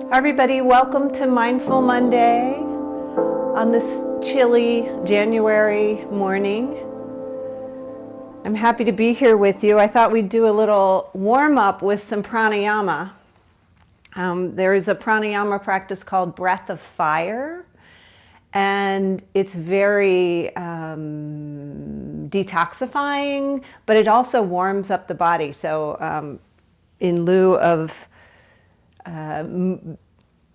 Everybody, welcome to Mindful Monday on this chilly January morning. I'm happy to be here with you. I thought we'd do a little warm-up with some pranayama. There is a pranayama practice called Breath of Fire, and it's very detoxifying, but it also warms up the body. So in lieu of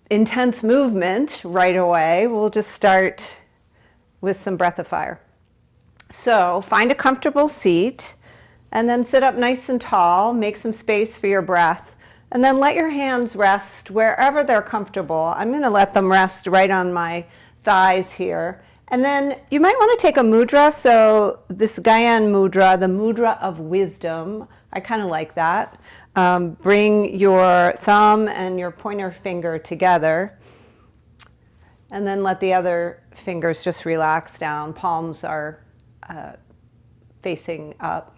intense movement right away, we'll just start with some breath of fire. So find a comfortable seat and then sit up nice and tall, make some space for your breath, and then let your hands rest wherever they're comfortable. I'm going to let them rest right on my thighs here. And then you might want to take a mudra. So this Gyan mudra, the mudra of wisdom, I kind of like that. Bring your thumb and your pointer finger together, and then let the other fingers just relax down. Palms are facing up.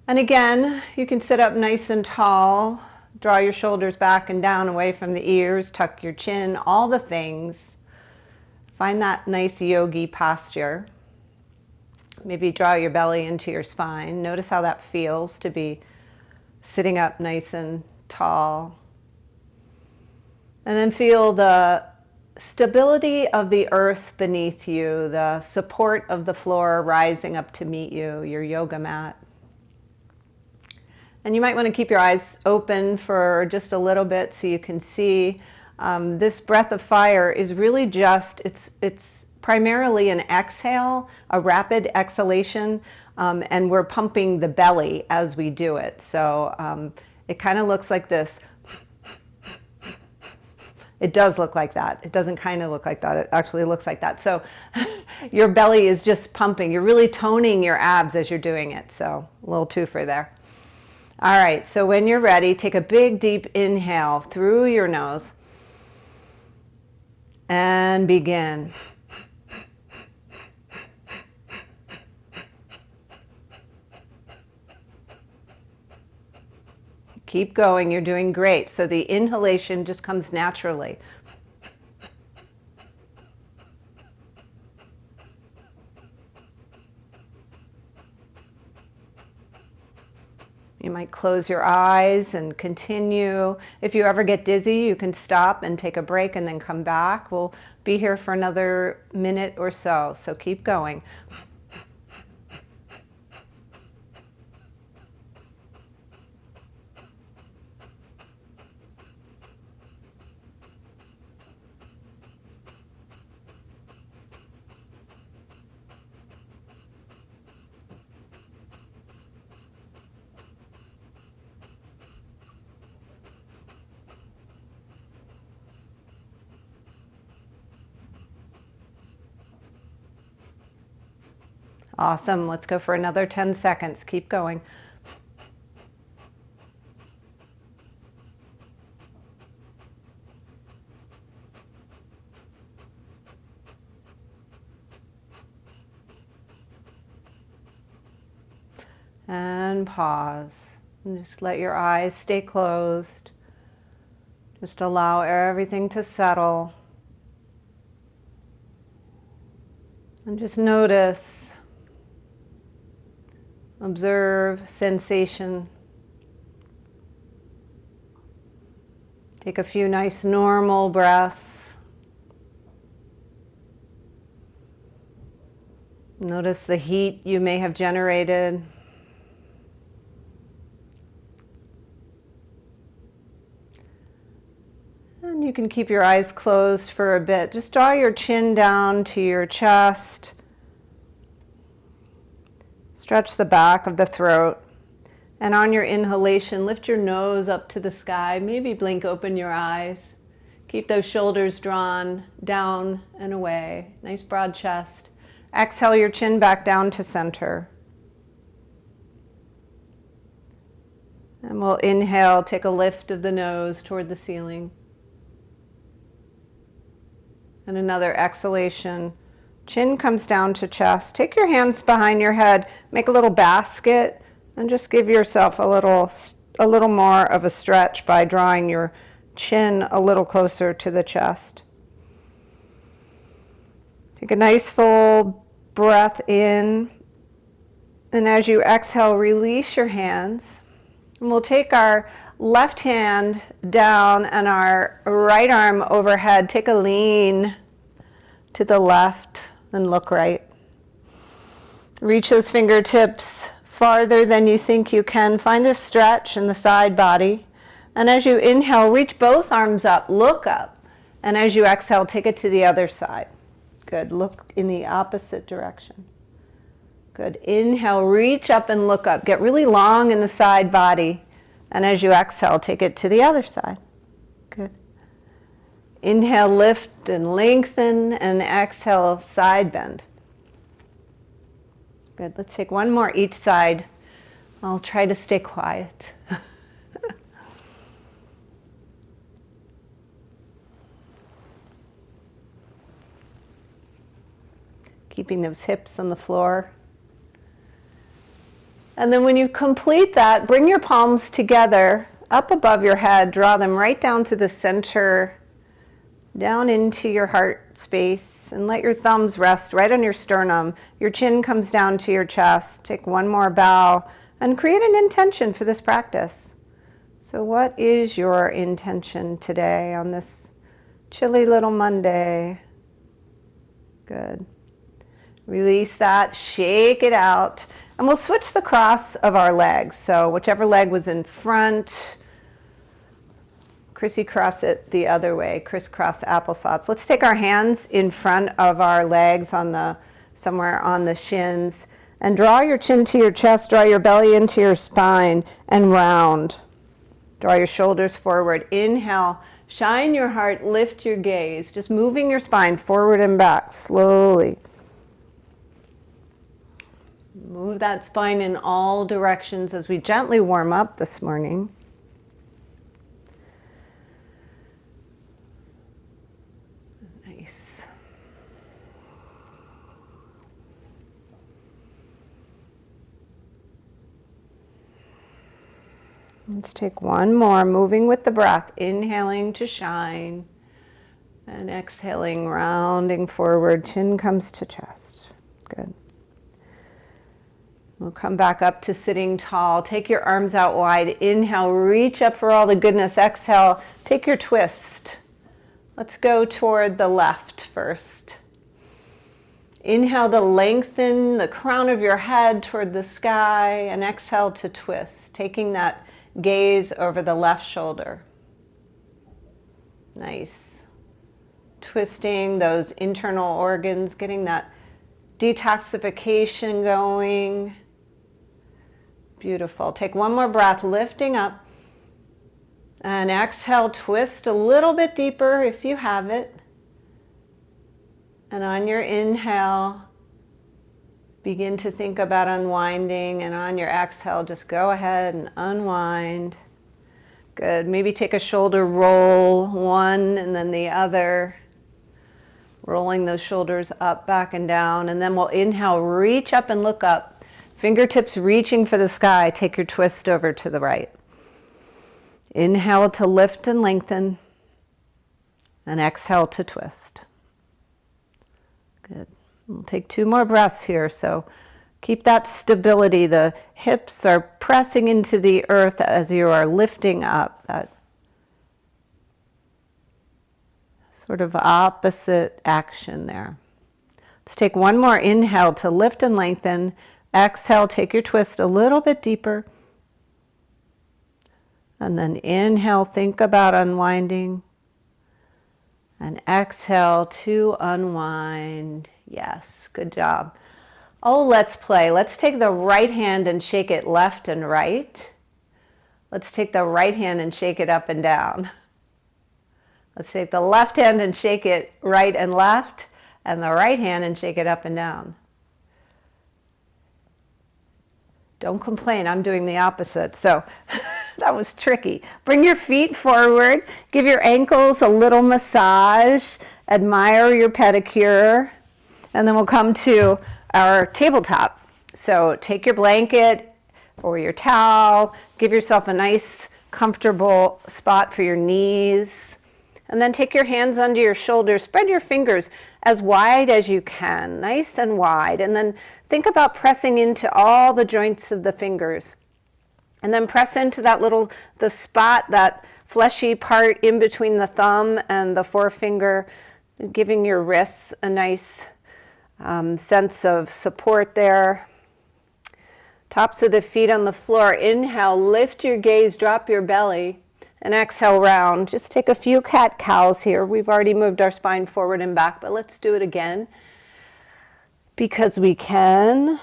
And again, you can sit up nice and tall, draw your shoulders back and down away from the ears, tuck your chin, all the things. Find that nice yogi posture. Maybe draw your belly into your spine. Notice how that feels to be sitting up nice and tall. And then feel the stability of the earth beneath you, the support of the floor rising up to meet you, your yoga mat. And you might want to keep your eyes open for just a little bit so you can see. This breath of fire is really just, it's primarily an exhale, a rapid exhalation. And we're pumping the belly as we do it. So it kind of looks like this. It does look like that. It doesn't kind of look like that. It actually looks like that. So your belly is just pumping. You're really toning your abs as you're doing it. So a little twofer there. All right, so when you're ready, take a big deep inhale through your nose and begin. Keep going, you're doing great. So the inhalation just comes naturally. You might close your eyes and continue. If you ever get dizzy, you can stop and take a break and then come back. We'll be here for another minute or so, so keep going. Awesome. Let's go for another 10 seconds. Keep going. And pause. And just let your eyes stay closed. Just allow everything to settle. And just notice. Observe sensation. Take a few nice normal breaths. Notice the heat you may have generated. And you can keep your eyes closed for a bit. Just draw your chin down to your chest. Stretch the back of the throat, and on your inhalation, lift your nose up to the sky. Maybe blink open your eyes. Keep those shoulders drawn down and away. Nice broad chest. Exhale your chin back down to center. And we'll inhale, take a lift of the nose toward the ceiling. And another exhalation. Chin comes down to chest. Take your hands behind your head. Make a little basket and just give yourself a little more of a stretch by drawing your chin a little closer to the chest. Take a nice full breath in, and as you exhale, release your hands. And we'll take our left hand down and our right arm overhead. Take a lean to the left and look right. Reach those fingertips farther than you think you can. Find a stretch in the side body. And as you inhale, reach both arms up, look up. And as you exhale, take it to the other side. Good. Look in the opposite direction. Good. Inhale, reach up and look up. Get really long in the side body. And as you exhale, take it to the other side. Good. Inhale, lift and lengthen, and exhale, side bend. Good. Let's take one more each side. I'll try to stay quiet. Keeping those hips on the floor. And then when you complete that, bring your palms together up above your head, draw them right down to the center, down into your heart space, and let your thumbs rest right on your sternum. Your chin comes down to your chest. Take one more bow and create an intention for this practice. So what is your intention today on this chilly little Monday? Good. Release that, shake it out. And we'll switch the cross of our legs. So whichever leg was in front, crisscross it the other way, crisscross applesauce. Let's take our hands in front of our legs somewhere on the shins, and draw your chin to your chest, draw your belly into your spine, and round. Draw your shoulders forward. Inhale, shine your heart, lift your gaze, just moving your spine forward and back slowly. Move that spine in all directions as we gently warm up this morning. Nice. Let's take one more, moving with the breath, inhaling to shine and exhaling, rounding forward, chin comes to chest. Good. We'll come back up to sitting tall. Take your arms out wide. Inhale, reach up for all the goodness. Exhale, take your twist. Let's go toward the left first. Inhale to lengthen the crown of your head toward the sky, and exhale to twist, taking that gaze over the left shoulder. Nice. Twisting those internal organs, getting that detoxification going. Beautiful. Take one more breath, lifting up. And exhale, twist a little bit deeper if you have it. And on your inhale, begin to think about unwinding. And on your exhale, just go ahead and unwind. Good. Maybe take a shoulder roll, one and then the other. Rolling those shoulders up, back, and down. And then we'll inhale, reach up and look up. Fingertips reaching for the sky. Take your twist over to the right. Inhale to lift and lengthen. And exhale to twist. Good. We'll take two more breaths here. So keep that stability. The hips are pressing into the earth as you are lifting up. That sort of opposite action there. Let's take one more inhale to lift and lengthen. Exhale, take your twist a little bit deeper. And then inhale, think about unwinding. And exhale to unwind. Yes, good job. Oh, let's play. Let's take the right hand and shake it left and right. Let's take the right hand and shake it up and down. Let's take the left hand and shake it right and left, and the right hand and shake it up and down. Don't complain, I'm doing the opposite. So that was tricky. Bring your feet forward, give your ankles a little massage, admire your pedicure, and then we'll come to our tabletop. So take your blanket or your towel, give yourself a nice comfortable spot for your knees. And then take your hands under your shoulders. Spread your fingers as wide as you can, nice and wide. And then think about pressing into all the joints of the fingers. And then press into the spot, that fleshy part in between the thumb and the forefinger, giving your wrists a nice sense of support there. Tops of the feet on the floor. Inhale, lift your gaze, drop your belly, and exhale, round. Just take a few cat-cows here. We've already moved our spine forward and back, but let's do it again because we can.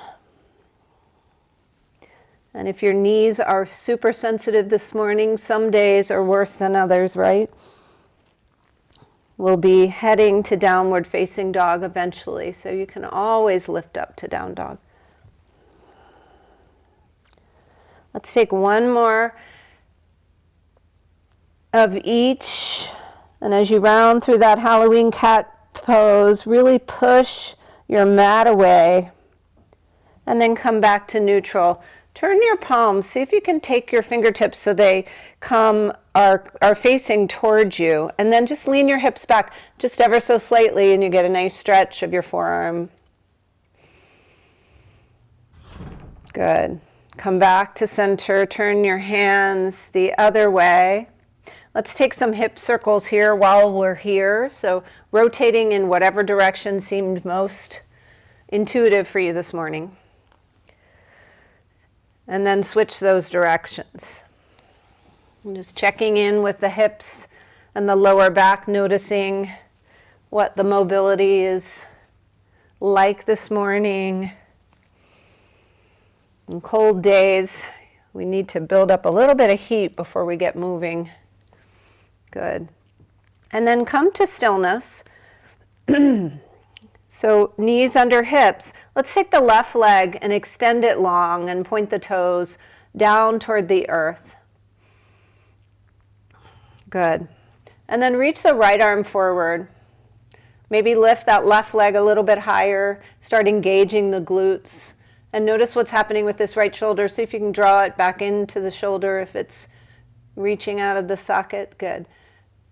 And if your knees are super sensitive this morning, some days are worse than others, right? We'll be heading to downward facing dog eventually, so you can always lift up to down dog. Let's take one more of each. And as you round through that Halloween cat pose, really push your mat away. And then come back to neutral. Turn your palms. See if you can take your fingertips so they are facing towards you. And then just lean your hips back just ever so slightly, and you get a nice stretch of your forearm. Good. Come back to center, turn your hands the other way. Let's take some hip circles here while we're here. So rotating in whatever direction seemed most intuitive for you this morning. And then switch those directions. And just checking in with the hips and the lower back, noticing what the mobility is like this morning. On cold days, we need to build up a little bit of heat before we get moving. Good. And then come to stillness. So knees under hips. Let's take the left leg and extend it long and point the toes down toward the earth. Good. And then reach the right arm forward. Maybe lift that left leg a little bit higher. Start engaging the glutes. And notice what's happening with this right shoulder. See if you can draw it back into the shoulder if it's reaching out of the socket. Good.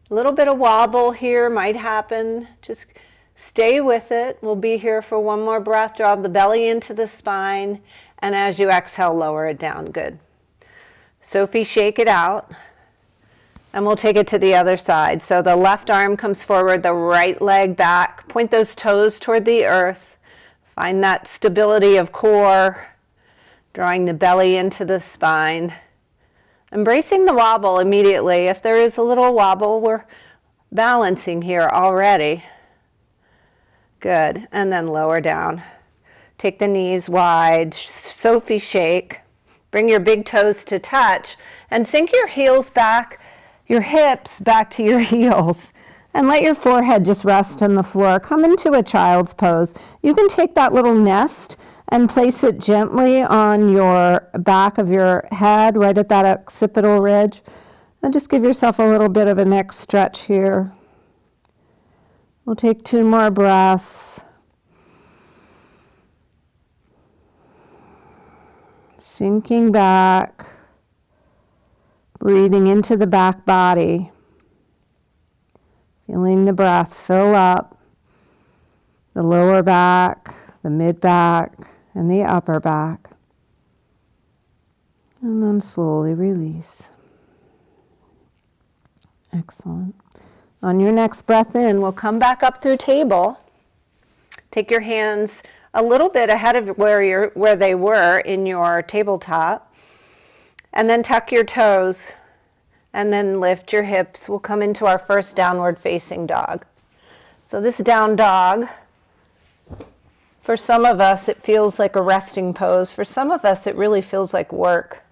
A little bit of wobble here might happen. Just stay with it. We'll be here for one more breath. Draw the belly into the spine. And as you exhale, lower it down. Good. Sophie, shake it out. And we'll take it to the other side. So the left arm comes forward, the right leg back. Point those toes toward the earth. Find that stability of core, drawing the belly into the spine. Embracing the wobble immediately. If there is a little wobble, we're balancing here already. Good. And then lower down. Take the knees wide. Sophie shake. Bring your big toes to touch. And sink your heels back, your hips back to your heels. And let your forehead just rest on the floor. Come into a child's pose. You can take that little nest and place it gently on your back of your head, right at that occipital ridge. And just give yourself a little bit of a neck stretch here. We'll take 2 more breaths. Sinking back. Breathing into the back body. Feeling the breath fill up the lower back, the mid back, and the upper back. And then slowly release. Excellent. On your next breath in, we'll come back up through table. Take your hands a little bit ahead of where they were in your tabletop. And then tuck your toes. And then lift your hips. We'll come into our first downward facing dog. So this down dog, for some of us it feels like a resting pose. For some of us it really feels like work.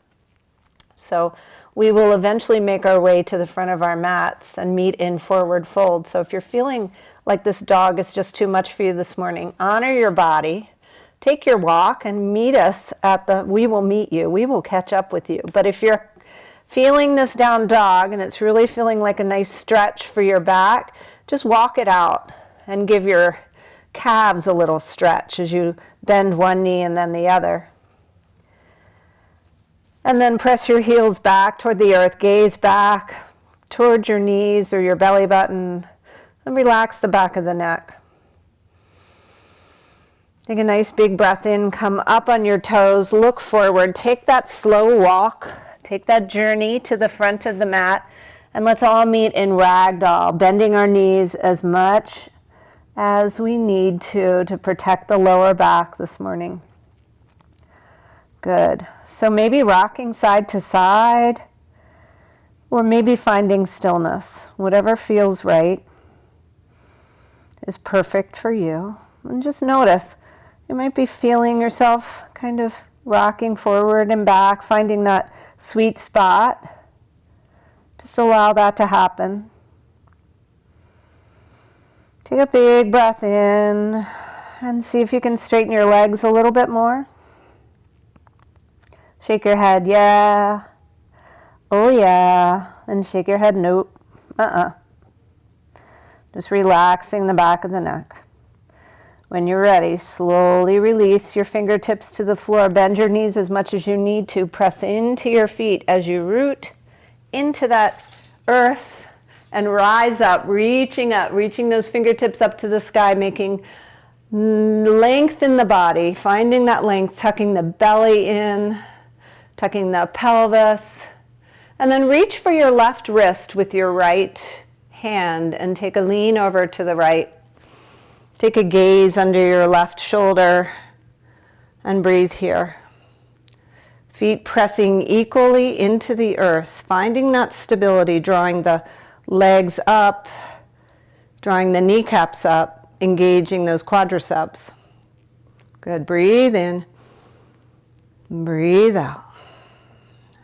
So we will eventually make our way to the front of our mats and meet in forward fold. So if you're feeling like this dog is just too much for you this morning, honor your body. Take your walk and meet us we will meet you. We will catch up with you. But if you're feeling this down dog and it's really feeling like a nice stretch for your back, just walk it out and give your calves a little stretch as you bend one knee and then the other. And then press your heels back toward the earth, gaze back towards your knees or your belly button, and relax the back of the neck. Take a nice big breath in, come up on your toes, look forward, take that slow walk, take that journey to the front of the mat, and let's all meet in ragdoll, bending our knees as much as we need to protect the lower back this morning. Good. So maybe rocking side to side, or maybe finding stillness. Whatever feels right is perfect for you. And just notice, you might be feeling yourself kind of rocking forward and back, finding that sweet spot. Just allow that to happen. Take a big breath in and see if you can straighten your legs a little bit more. Shake your head, yeah. Oh yeah. And shake your head, nope. Just relaxing the back of the neck. When you're ready, slowly release your fingertips to the floor. Bend your knees as much as you need to. Press into your feet as you root into that earth and rise up, reaching those fingertips up to the sky, making length in the body, finding that length, tucking the belly in, tucking the pelvis, and then reach for your left wrist with your right hand and take a lean over to the right. Take a gaze under your left shoulder and breathe here. Feet pressing equally into the earth, finding that stability, drawing the legs up, drawing the kneecaps up, engaging those quadriceps. Good. Breathe in, breathe out.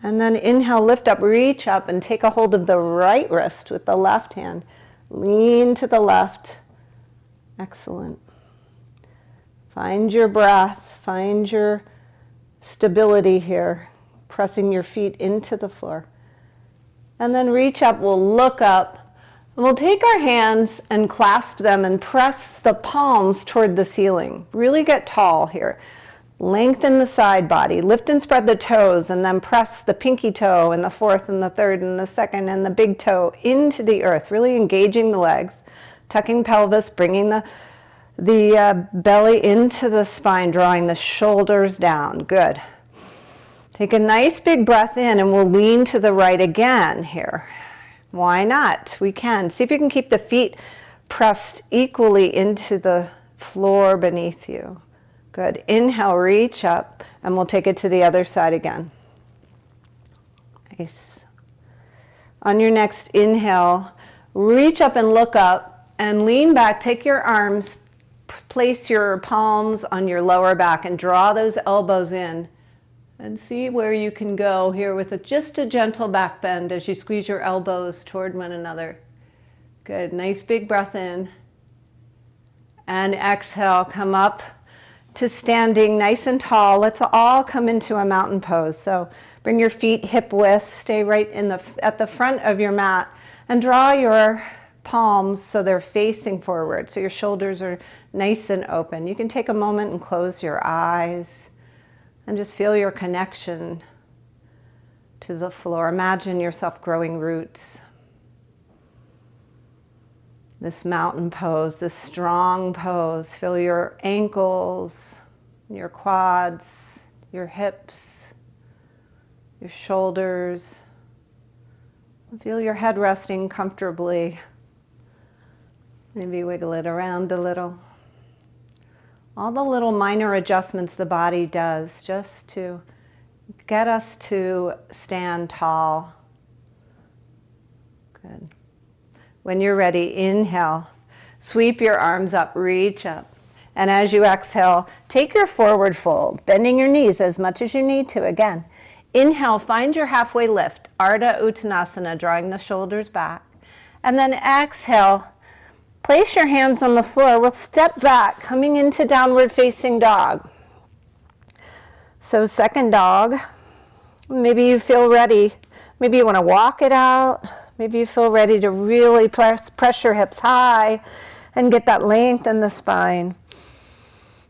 And then inhale, lift up, reach up, and take a hold of the right wrist with the left hand. Lean to the left. Excellent. Find your breath, find your stability here, pressing your feet into the floor. And then reach up, we'll look up, and we'll take our hands and clasp them and press the palms toward the ceiling. Really get tall here. Lengthen the side body, lift and spread the toes, and then press the pinky toe and the fourth and the third and the second and the big toe into the earth, really engaging the legs, tucking pelvis, bringing the belly into the spine, drawing the shoulders down. Good. Take a nice big breath in and we'll lean to the right again here. Why not? We can. See if you can keep the feet pressed equally into the floor beneath you. Good. Inhale, reach up, and we'll take it to the other side again. Nice. On your next inhale, reach up and look up and lean back. Take your arms, place your palms on your lower back and draw those elbows in. And see where you can go here with just a gentle back bend as you squeeze your elbows toward one another. Good. Nice big breath in. And exhale, come up to standing nice and tall. Let's all come into a mountain pose. So bring your feet hip width, stay right at the front of your mat, and draw your palms so they're facing forward, so your shoulders are nice and open. You can take a moment and close your eyes and just feel your connection to the floor. Imagine yourself growing roots. This mountain pose, this strong pose. Feel your ankles, your quads, your hips, your shoulders. Feel your head resting comfortably. Maybe wiggle it around a little. All the little minor adjustments the body does just to get us to stand tall. Good. When you're ready, inhale, sweep your arms up, reach up. And as you exhale, take your forward fold, bending your knees as much as you need to. Again, inhale, find your halfway lift, Ardha Uttanasana, drawing the shoulders back. And then exhale, place your hands on the floor. We'll step back, coming into downward facing dog. So second dog, maybe you feel ready. Maybe you want to walk it out. Maybe you feel ready to really press your hips high and get that length in the spine.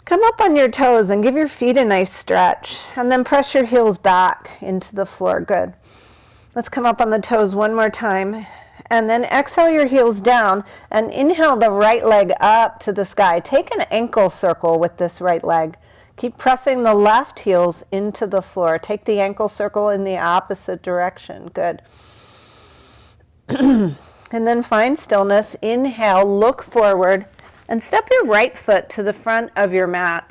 Come up on your toes and give your feet a nice stretch, and then press your heels back into the floor. Good. Let's come up on the toes one more time, and then exhale your heels down and inhale the right leg up to the sky. Take an ankle circle with this right leg. Keep pressing the left heels into the floor. Take the ankle circle in the opposite direction. Good. And then find stillness. Inhale, look forward, and step your right foot to the front of your mat.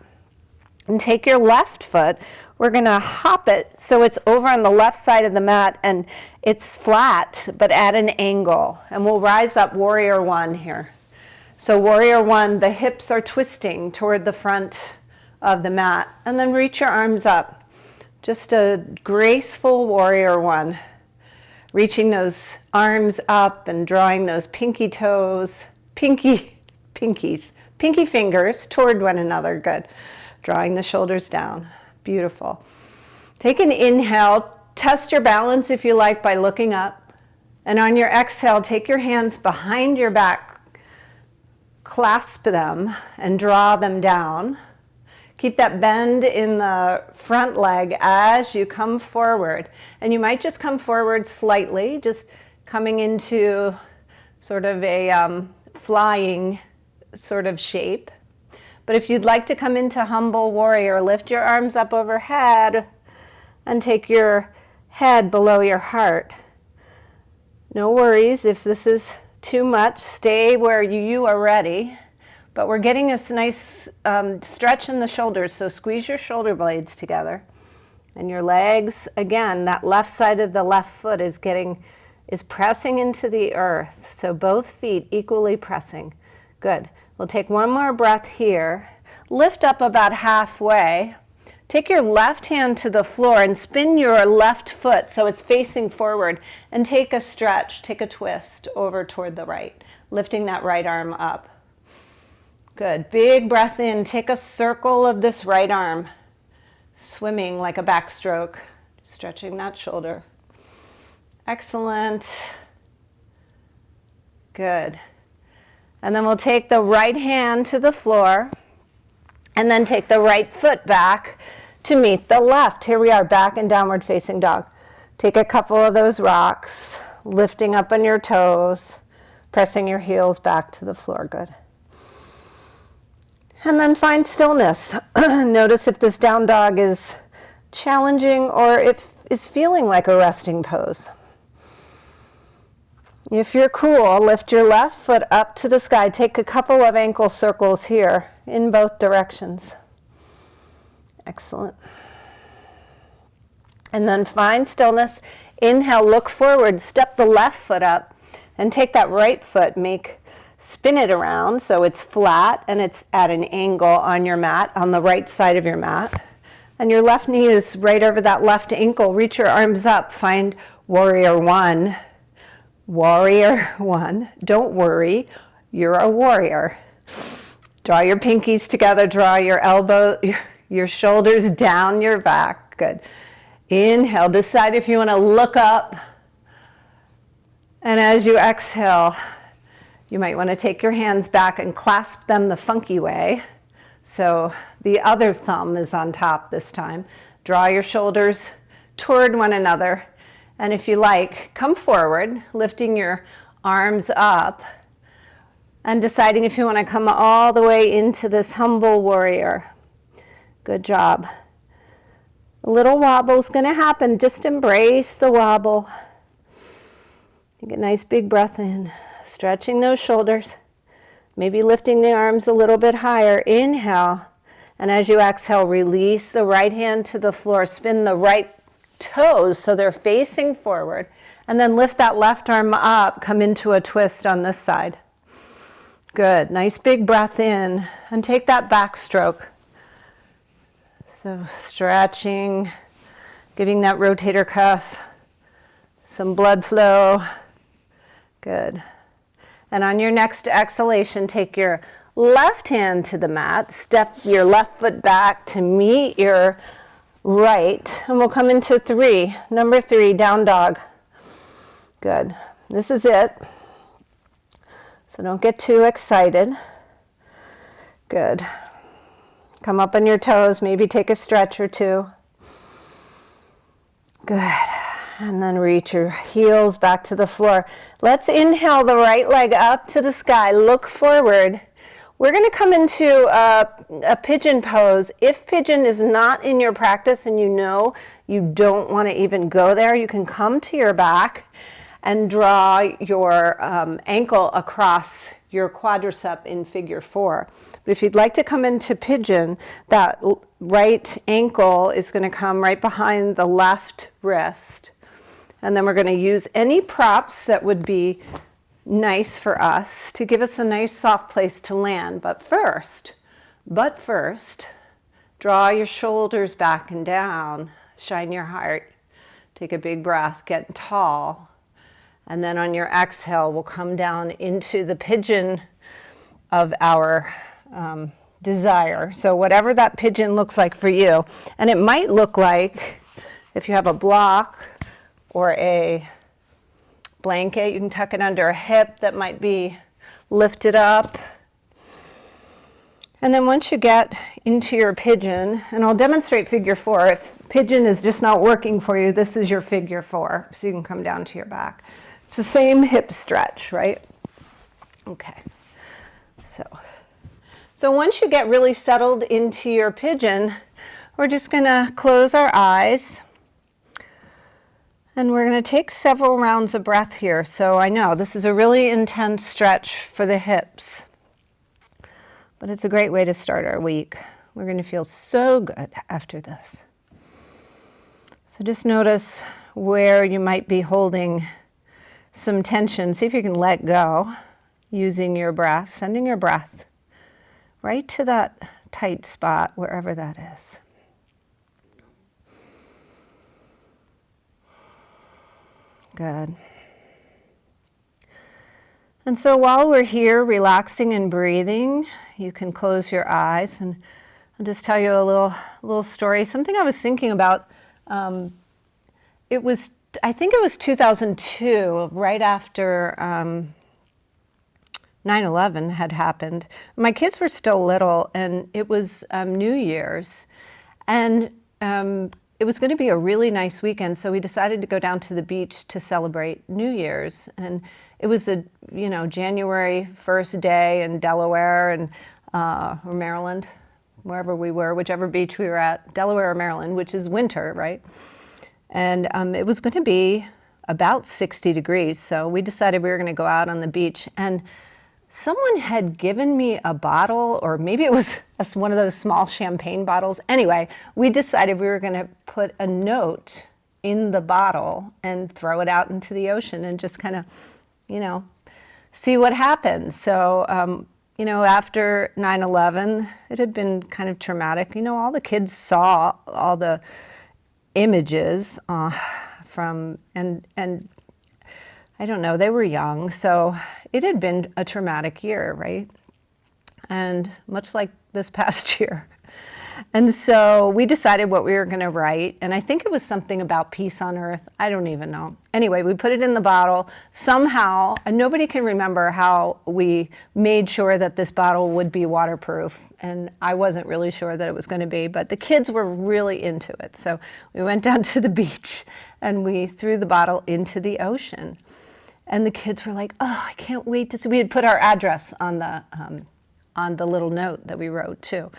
And take your left foot. We're going to hop it so it's over on the left side of the mat and it's flat, but at an angle. And we'll rise up warrior one here. So warrior one, the hips are twisting toward the front of the mat, and then reach your arms up. Just a graceful warrior one. Reaching those arms up and drawing those pinky toes, pinky fingers toward one another. Good. Drawing the shoulders down. Beautiful. Take an inhale. Test your balance if you like by looking up. And on your exhale, take your hands behind your back. Clasp them and draw them down. Keep that bend in the front leg as you come forward. And you might just come forward slightly, just coming into sort of a flying sort of shape. But if you'd like to come into humble warrior, lift your arms up overhead and take your head below your heart. No worries if this is too much. Stay where you are ready. But we're getting this nice stretch in the shoulders, so squeeze your shoulder blades together. And your legs, again, that left side of the left foot is pressing into the earth. So both feet equally pressing. Good. We'll take one more breath here. Lift up about halfway. Take your left hand to the floor and spin your left foot so it's facing forward. And take a stretch, take a twist over toward the right, lifting that right arm up. Good. Big breath in. Take a circle of this right arm, swimming like a backstroke, stretching that shoulder. Excellent. Good. And then we'll take the right hand to the floor and then take the right foot back to meet the left. Here we are, back in downward facing dog. Take a couple of those rocks, lifting up on your toes, pressing your heels back to the floor. Good. And then find stillness. Notice if this down dog is challenging or if it's feeling like a resting pose. If you're cool, lift your left foot up to the sky. Take a couple of ankle circles here in both directions. Excellent. And then find stillness. Inhale, look forward, step the left foot up, and take that right foot, spin it around so it's flat and it's at an angle on your mat, on the right side of your mat. And your left knee is right over that left ankle. Reach your arms up. Find warrior one. Warrior one. Don't worry. You're a warrior. Draw your pinkies together. Draw your your shoulders down your back. Good. Inhale. Decide if you want to look up. And as you exhale, you might want to take your hands back and clasp them the funky way. So the other thumb is on top this time. Draw your shoulders toward one another. And if you like, come forward, lifting your arms up and deciding if you want to come all the way into this humble warrior. Good job. A little wobble is going to happen. Just embrace the wobble. Take a nice big breath in. Stretching those shoulders, maybe lifting the arms a little bit higher. Inhale, and as you exhale, release the right hand to the floor. Spin the right toes so they're facing forward, and then lift that left arm up. Come into a twist on this side. Good. Nice big breath in, and take that backstroke. So stretching, giving that rotator cuff some blood flow. Good. And on your next exhalation, take your left hand to the mat, step your left foot back to meet your right, and we'll come into three. Number 3, down dog. Good. This is it. So don't get too excited. Good. Come up on your toes, maybe take a stretch or two. Good. And then reach your heels back to the floor. Let's inhale the right leg up to the sky. Look forward. We're going to come into a pigeon pose. If pigeon is not in your practice and you know you don't want to even go there, you can come to your back and draw your ankle across your quadricep in figure 4. But if you'd like to come into pigeon, that right ankle is going to come right behind the left wrist. And then we're going to use any props that would be nice for us to give us a nice soft place to land. But first, draw your shoulders back and down, shine your heart, take a big breath, get tall. And then on your exhale, we'll come down into the pigeon of our desire. So whatever that pigeon looks like for you. And it might look like, if you have a block or a blanket, you can tuck it under a hip that might be lifted up. And then once you get into your pigeon, and I'll demonstrate figure 4. If pigeon is just not working for you, this is your figure 4. So you can come down to your back. It's the same hip stretch, right? Okay. So once you get really settled into your pigeon, we're just going to close our eyes. And we're going to take several rounds of breath here. So I know this is a really intense stretch for the hips, but it's a great way to start our week. We're going to feel so good after this. So just notice where you might be holding some tension. See if you can let go using your breath, sending your breath right to that tight spot, wherever that is. Good. And so while we're here relaxing and breathing, you can close your eyes, and I'll just tell you a little story. Something I was thinking about. I think it was 2002, right after 9/11 had happened. My kids were still little, and it was New Year's, and it was going to be a really nice weekend, so we decided to go down to the beach to celebrate New Year's. And it was a January 1st day in Delaware and or Maryland, wherever we were, whichever beach we were at, Delaware or Maryland, which is winter, right? And it was going to be about 60 degrees, so we decided we were going to go out on the beach. And someone had given me a bottle, or maybe it was one of those small champagne bottles. Anyway, we decided we were going to put a note in the bottle and throw it out into the ocean and just kind of, see what happens. So, after 9/11, it had been kind of traumatic. All the kids saw all the images from, and I don't know, they were young, so it had been a traumatic year, right? And much like this past year. And so we decided what we were going to write, and I think it was something about peace on earth. I don't even know. Anyway, we put it in the bottle somehow, and nobody can remember how we made sure that this bottle would be waterproof, and I wasn't really sure that it was going to be, but the kids were really into it. So we went down to the beach, and we threw the bottle into the ocean. And the kids were like, "Oh, I can't wait to see." We had put our address on the little note that we wrote too.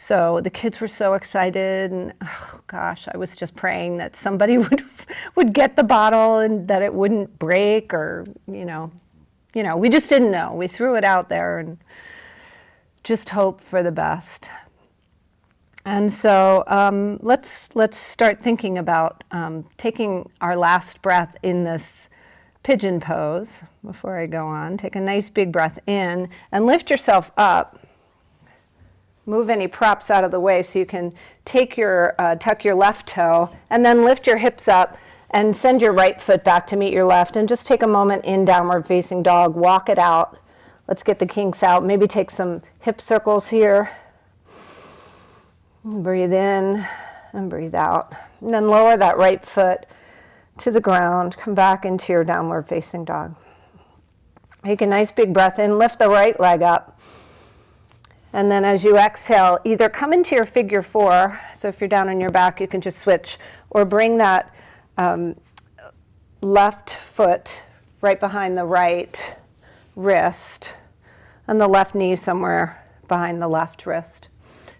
So the kids were so excited, and oh gosh, I was just praying that somebody would get the bottle and that it wouldn't break, or we just didn't know. We threw it out there and just hoped for the best. And so let's start thinking about taking our last breath in this pigeon pose. Before I go on, take a nice big breath in and lift yourself up. Move any props out of the way so you can take tuck your left toe, and then lift your hips up and send your right foot back to meet your left, and just take a moment in downward facing dog. Walk it out. Let's get the kinks out. Maybe take some hip circles here. Breathe in and breathe out. And then lower that right foot to the ground. Come back into your downward facing dog. Take a nice big breath in. Lift the right leg up. And then as you exhale, either come into your figure four, so if you're down on your back, you can just switch, or bring that left foot right behind the right wrist, and the left knee somewhere behind the left wrist.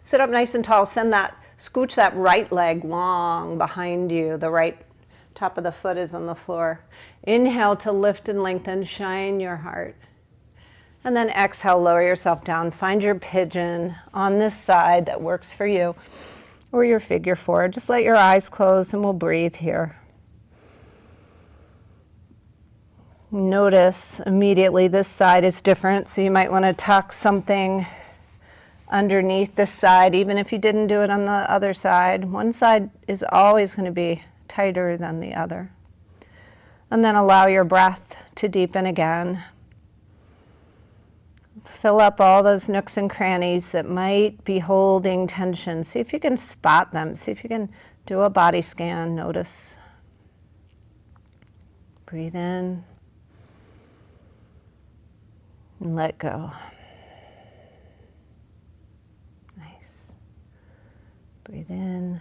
Sit up nice and tall, scooch that right leg long behind you, the right top of the foot is on the floor. Inhale to lift and lengthen, shine your heart. And then exhale, lower yourself down. Find your pigeon on this side that works for you, or your figure four. Just let your eyes close and we'll breathe here. Notice immediately this side is different, so you might want to tuck something underneath this side, even if you didn't do it on the other side. One side is always going to be tighter than the other. And then allow your breath to deepen again. Fill up all those nooks and crannies that might be holding tension. See if you can spot them. See if you can do a body scan. Notice. Breathe in. And let go. Nice. Breathe in.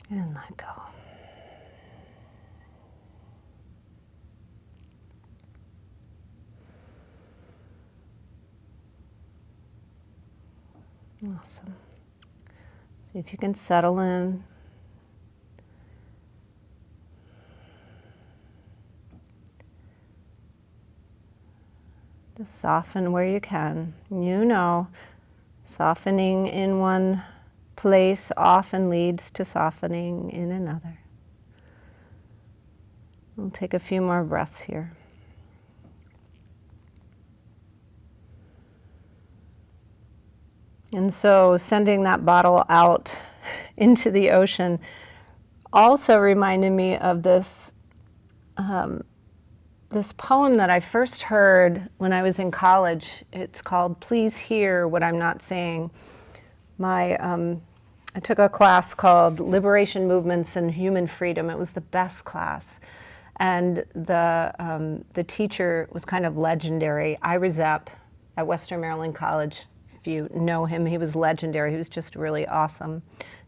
And let go. Awesome. See if you can settle in. Just soften where you can. You know, softening in one place often leads to softening in another. We'll take a few more breaths here. And so sending that bottle out into the ocean also reminded me of this this poem that I first heard when I was in college. It's called Please Hear What I'm Not Saying. I took a class called Liberation Movements and Human Freedom. It was the best class. And the teacher was kind of legendary. Ira Zepp at Western Maryland College. If you know him, he was legendary. He was just really awesome.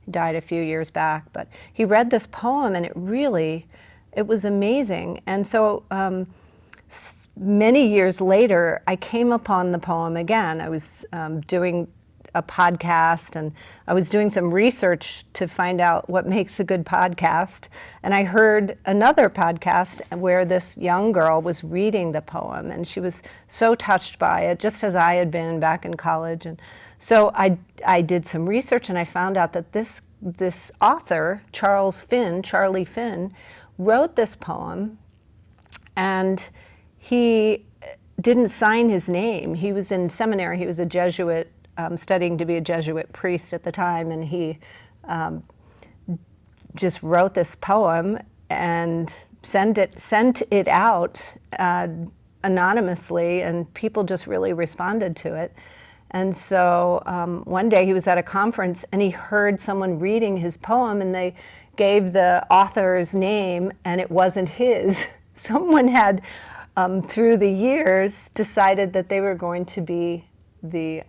He died a few years back, but he read this poem and it was amazing. And so many years later, I came upon the poem again. I was doing a podcast and I was doing some research to find out what makes a good podcast. And I heard another podcast where this young girl was reading the poem and she was so touched by it, just as I had been back in college. And so I did some research and I found out that this author, Charlie Finn, wrote this poem, and he didn't sign his name. He was in seminary. He was a Jesuit, studying to be a Jesuit priest at the time, and he just wrote this poem and sent it out anonymously, and people just really responded to it. And so one day he was at a conference and he heard someone reading his poem, and they gave the author's name and it wasn't his. Someone had, through the years, decided that they were going to be the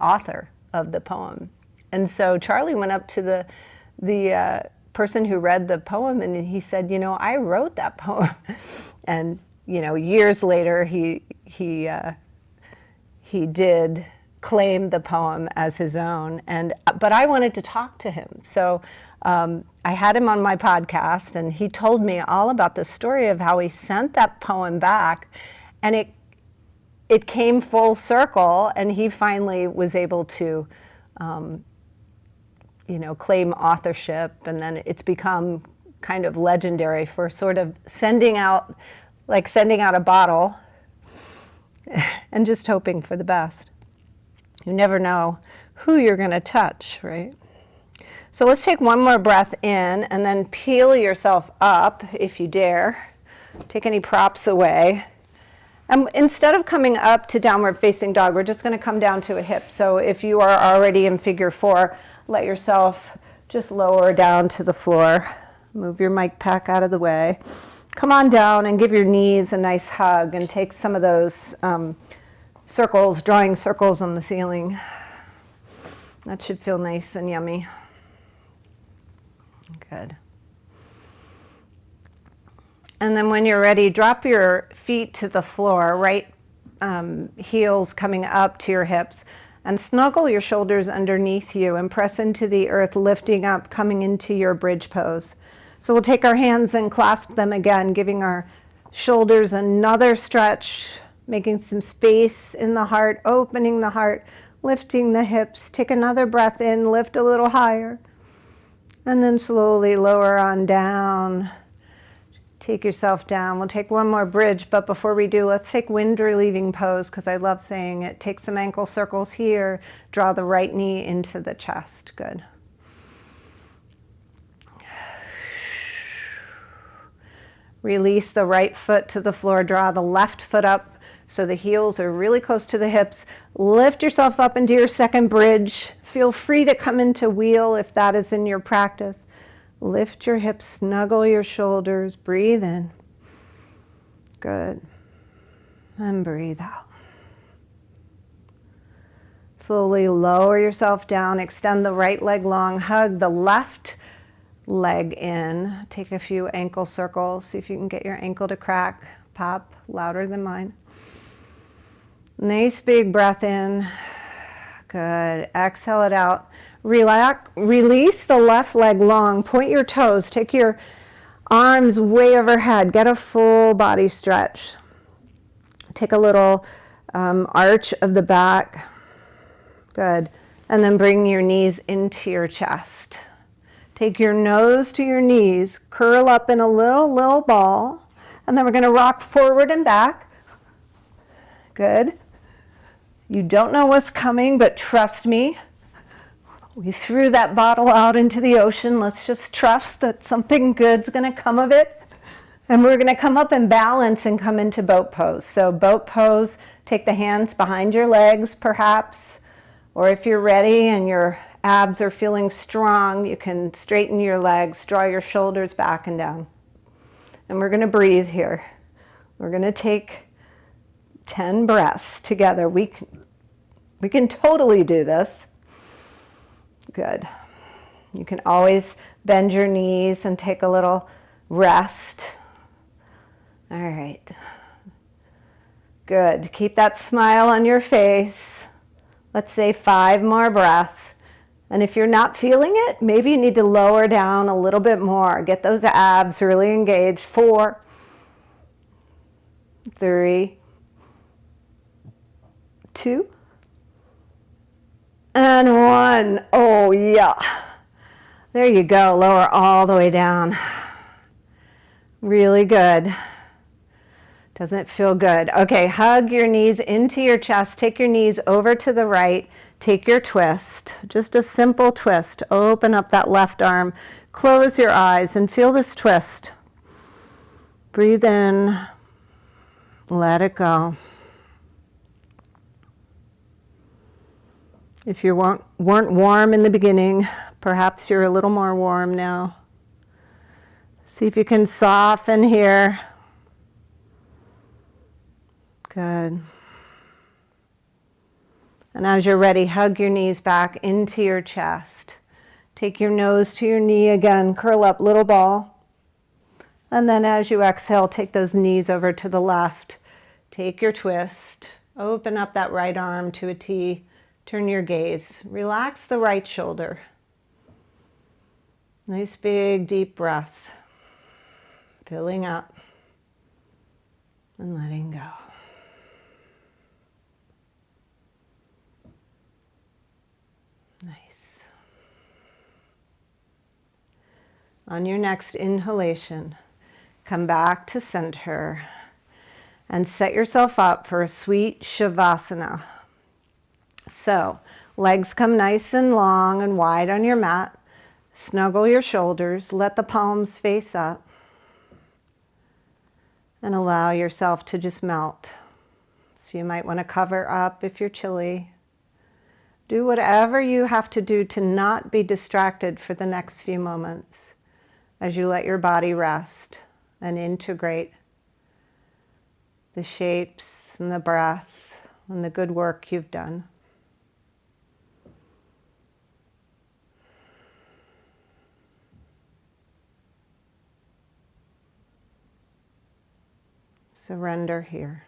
author of the poem. And so Charlie went up to the person who read the poem and he said, I wrote that poem. And, years later he did claim the poem as his own. But I wanted to talk to him. So I had him on my podcast, and he told me all about the story of how he sent that poem back, and it came full circle, and he finally was able to, claim authorship, and then it's become kind of legendary for sort of sending out a bottle and just hoping for the best. You never know who you're going to touch, right? So let's take one more breath in and then peel yourself up if you dare. Take any props away. And instead of coming up to downward facing dog, we're just going to come down to a hip. So if you are already in figure four, let yourself just lower down to the floor. Move your mic pack out of the way. Come on down and give your knees a nice hug and take some of those circles, drawing circles on the ceiling. That should feel nice and yummy. Good. And then when you're ready, drop your feet to the floor, right heels coming up to your hips, and snuggle your shoulders underneath you and press into the earth, lifting up, coming into your bridge pose. So we'll take our hands and clasp them again, giving our shoulders another stretch, making some space in the heart, opening the heart, lifting the hips. Take another breath in, lift a little higher, and then slowly lower on down. Take yourself down. We'll take one more bridge, but before we do, let's take wind relieving pose, because I love saying it. Take some ankle circles here. Draw the right knee into the chest. Good. Release the right foot to the floor. Draw the left foot up so the heels are really close to the hips. Lift yourself up into your second bridge. Feel free to come into wheel if that is in your practice. Lift your hips, snuggle your shoulders, breathe in. Good. And breathe out. Slowly lower yourself down, extend the right leg long, hug the left leg in. Take a few ankle circles, see if you can get your ankle to crack, pop louder than mine. Nice big breath in. Good. Exhale it out. Relax, release the left leg long, point your toes, take your arms way overhead, get a full body stretch. Take a little arch of the back. Good. And then bring your knees into your chest. Take your nose to your knees, curl up in a little ball, and then we're going to rock forward and back. Good. You don't know what's coming, but trust me. We threw that bottle out into the ocean. Let's just trust that something good's going to come of it. And we're going to come up and balance and come into boat pose. So boat pose, take the hands behind your legs perhaps, or if you're ready and your abs are feeling strong, you can straighten your legs, draw your shoulders back and down. And we're going to breathe here. We're going to take 10 breaths together. We can totally do this. Good. You can always bend your knees and take a little rest. All right. Good. Keep that smile on your face. Let's say 5 more breaths. And if you're not feeling it, maybe you need to lower down a little bit more. Get those abs really engaged. 4, 3, 2, and 1. Oh, yeah. There you go. Lower all the way down. Really good. Doesn't it feel good? Okay, hug your knees into your chest. Take your knees over to the right. Take your twist. Just a simple twist. Open up that left arm. Close your eyes and feel this twist. Breathe in. Let it go. If you weren't warm in the beginning, perhaps you're a little more warm now. See if you can soften here. Good. And as you're ready, hug your knees back into your chest. Take your nose to your knee again, curl up, little ball. And then as you exhale, take those knees over to the left. Take your twist. Open up that right arm to a T. Turn your gaze. Relax the right shoulder. Nice big deep breath. Filling up and letting go. Nice. On your next inhalation, come back to center and set yourself up for a sweet Shavasana. So, legs come nice and long and wide on your mat. Snuggle your shoulders, let the palms face up, and allow yourself to just melt. So you might want to cover up if you're chilly. Do whatever you have to do to not be distracted for the next few moments as you let your body rest and integrate the shapes and the breath and the good work you've done. Surrender here.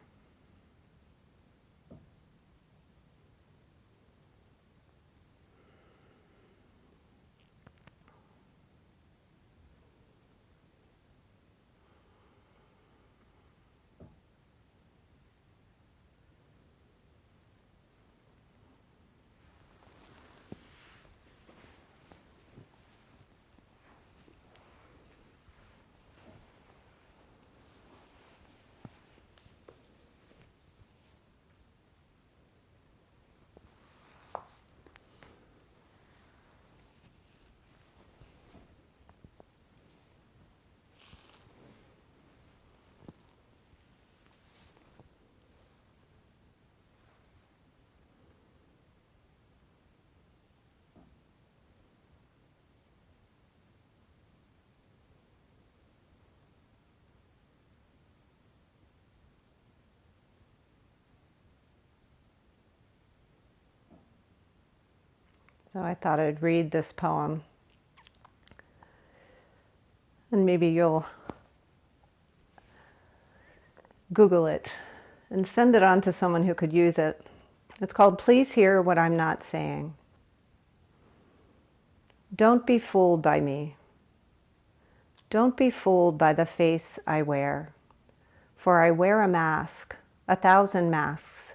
So I thought I'd read this poem, and maybe you'll Google it and send it on to someone who could use it. It's called Please Hear What I'm Not Saying. Don't be fooled by me. Don't be fooled by the face I wear, for I wear a mask, 1,000 masks,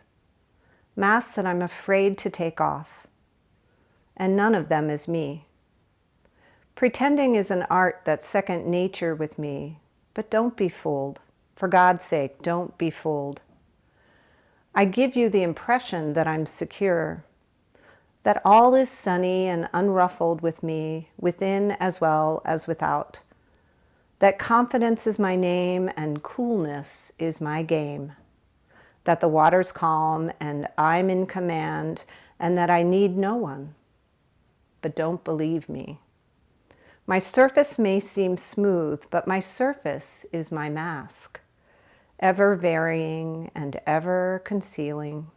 masks that I'm afraid to take off, and none of them is me. Pretending is an art that's second nature with me, but don't be fooled. For God's sake, don't be fooled. I give you the impression that I'm secure, that all is sunny and unruffled with me, within as well as without, that confidence is my name and coolness is my game, that the water's calm and I'm in command, and that I need no one. But don't believe me. My surface may seem smooth, but my surface is my mask, ever varying and ever concealing.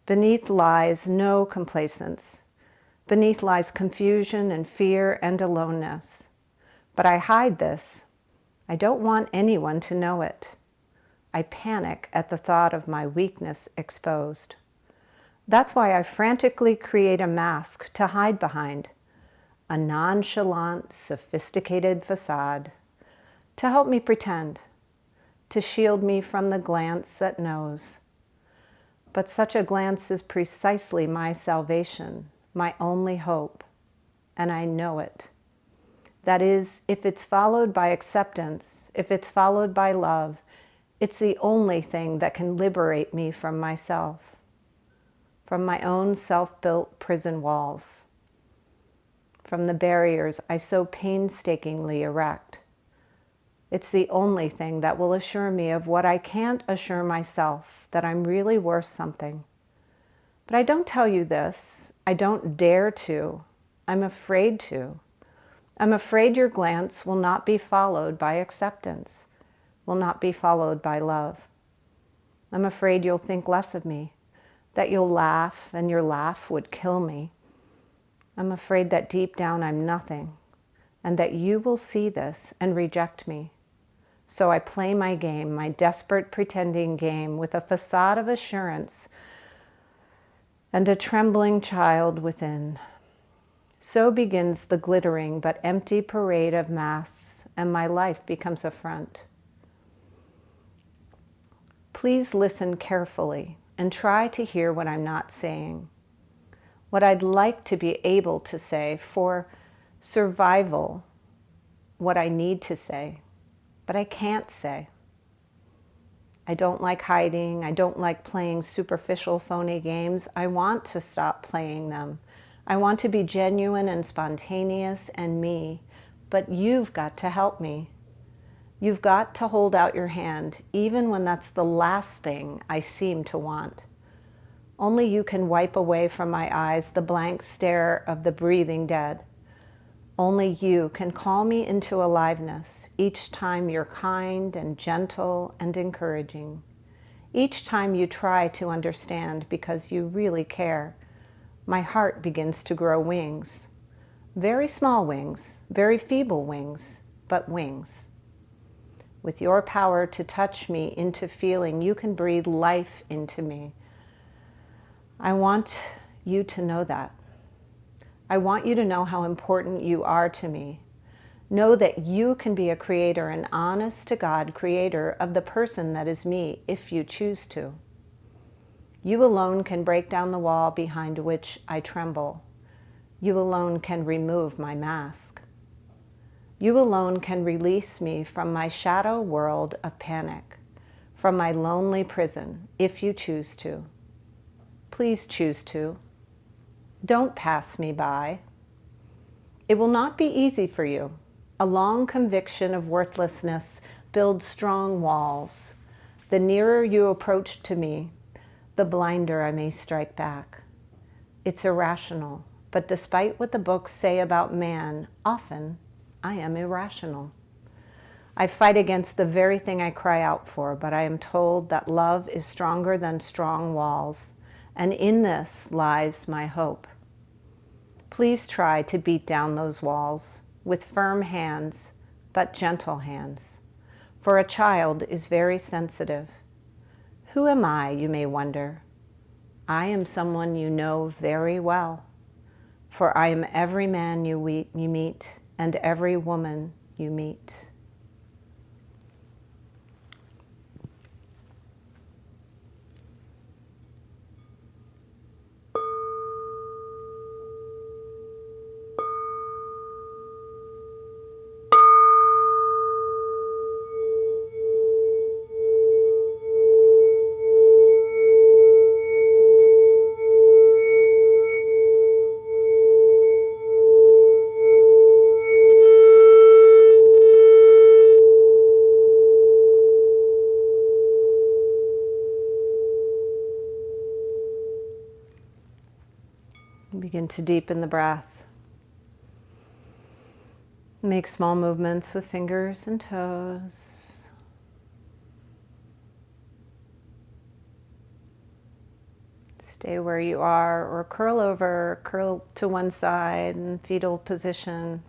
Beneath lies no complacence. Beneath lies confusion and fear and aloneness. But I hide this. I don't want anyone to know it. I panic at the thought of my weakness exposed. That's why I frantically create a mask to hide behind, a nonchalant, sophisticated facade, to help me pretend, to shield me from the glance that knows. But such a glance is precisely my salvation, my only hope, and I know it. That is, if it's followed by acceptance, if it's followed by love, it's the only thing that can liberate me from myself, from my own self-built prison walls, from the barriers I so painstakingly erect. It's the only thing that will assure me of what I can't assure myself, that I'm really worth something. But I don't tell you this. I don't dare to. I'm afraid to. I'm afraid your glance will not be followed by acceptance, will not be followed by love. I'm afraid you'll think less of me, that you'll laugh and your laugh would kill me. I'm afraid that deep down I'm nothing, and that you will see this and reject me. So I play my game, my desperate pretending game, with a facade of assurance and a trembling child within. So begins the glittering but empty parade of masks, and my life becomes a front. Please listen carefully and try to hear what I'm not saying, what I'd like to be able to say for survival, what I need to say, but I can't say. I don't like hiding. I don't like playing superficial, phony games. I want to stop playing them. I want to be genuine and spontaneous and me, but you've got to help me. You've got to hold out your hand, even when that's the last thing I seem to want. Only you can wipe away from my eyes the blank stare of the breathing dead. Only you can call me into aliveness each time you're kind and gentle and encouraging, Each time you try to understand because you really care, my heart begins to grow wings. Very small wings, very feeble wings, but wings. With your power to touch me into feeling, you can breathe life into me. I want you to know that. I want you to know how important you are to me. Know that you can be a creator, an honest to God creator of the person that is me, if you choose to. You alone can break down the wall behind which I tremble. You alone can remove my mask. You alone can release me from my shadow world of panic, from my lonely prison, if you choose to. Please choose to. Don't pass me by. It will not be easy for you. A long conviction of worthlessness builds strong walls. The nearer you approach to me, the blinder I may strike back. It's irrational, but despite what the books say about man, often I am irrational. I fight against the very thing I cry out for, but I am told that love is stronger than strong walls, and in this lies my hope. Please try to beat down those walls with firm hands, but gentle hands, for a child is very sensitive. Who am I, you may wonder? I am someone you know very well, for I am every man you meet and every woman you meet. Begin to deepen the breath. Make small movements with fingers and toes. Stay where you are or curl over, curl to one side in fetal position.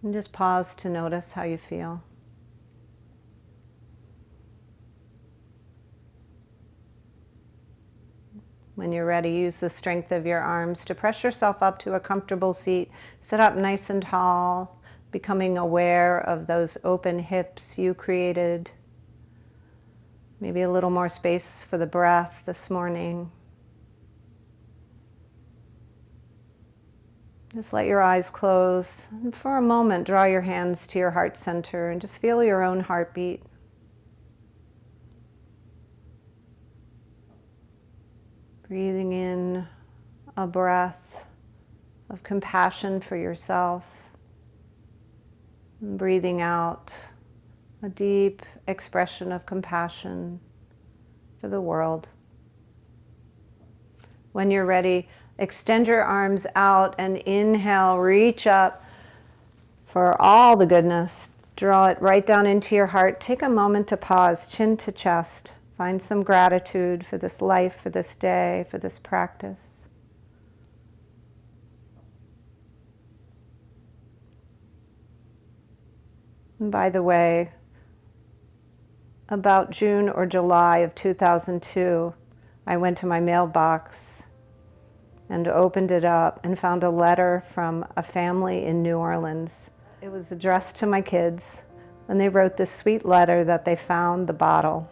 And just pause to notice how you feel. When you're ready, use the strength of your arms to press yourself up to a comfortable seat. Sit up nice and tall, becoming aware of those open hips you created. Maybe a little more space for the breath this morning. Just let your eyes close, and for a moment, draw your hands to your heart center and just feel your own heartbeat. Breathing in a breath of compassion for yourself, and breathing out a deep expression of compassion for the world. When you're ready, extend your arms out and inhale, reach up for all the goodness. Draw it right down into your heart. Take a moment to pause, chin to chest. Find some gratitude for this life, for this day, for this practice. And by the way, about June or July of 2002, I went to my mailbox and opened it up and found a letter from a family in New Orleans. It was addressed to my kids, and they wrote this sweet letter that they found the bottle.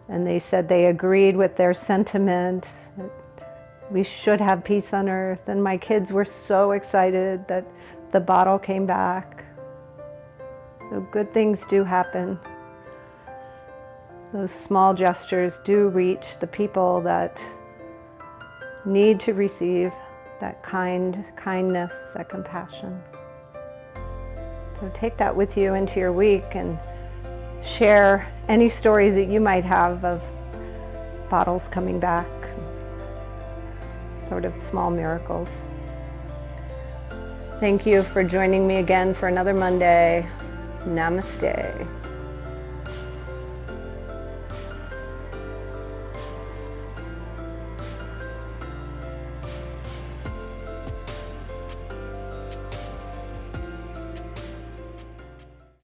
And they said they agreed with their sentiment that we should have peace on earth. And my kids were so excited that the bottle came back. So good things do happen. Those small gestures do reach the people that need to receive that kindness, that compassion. So take that with you into your week and share any stories that you might have of bottles coming back, sort of small miracles. Thank you for joining me again for another Monday. Namaste.